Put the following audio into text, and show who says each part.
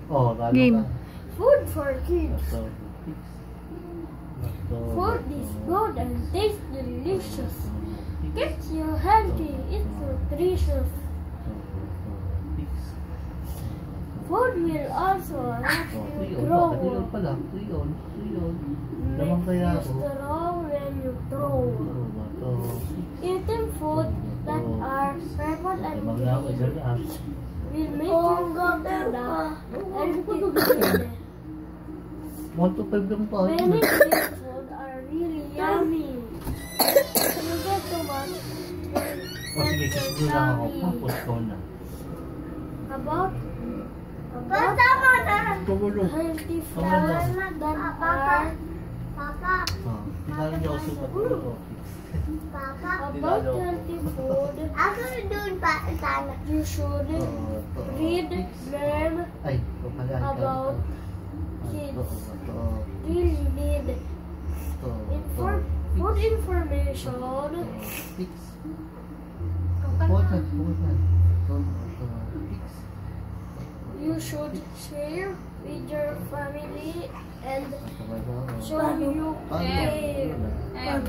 Speaker 1: Oh, lalo
Speaker 2: Game.
Speaker 1: ka.
Speaker 3: Food for kids.
Speaker 1: Ito.
Speaker 3: Food is good and tastes delicious. Keeps you healthy. It's nutritious. Food will also help you grow.
Speaker 1: Tuyon pala. Tuyon. Naman
Speaker 3: Make
Speaker 1: kaya
Speaker 3: you
Speaker 1: ako.
Speaker 3: strong when you throw.
Speaker 1: Ito.
Speaker 3: Eating food that are purple and
Speaker 1: Mga ako,
Speaker 3: green
Speaker 1: isang lahat.
Speaker 3: will make you feel healthy.
Speaker 1: 1 to 5 lang pa.
Speaker 3: Many green food are really yummy. You get to one
Speaker 1: O sige, kasi lang ako. Tapos ko na.
Speaker 3: about
Speaker 1: Tumulong.
Speaker 3: healthy foods that are
Speaker 1: Pinalo niyo ako sa pagkulo.
Speaker 3: about healthy food. You should read, learn
Speaker 1: Ay, pala.
Speaker 3: about kids. Really need food information.
Speaker 1: Fix. Bukan. Fix.
Speaker 3: You should share with your family and show you care.
Speaker 2: M.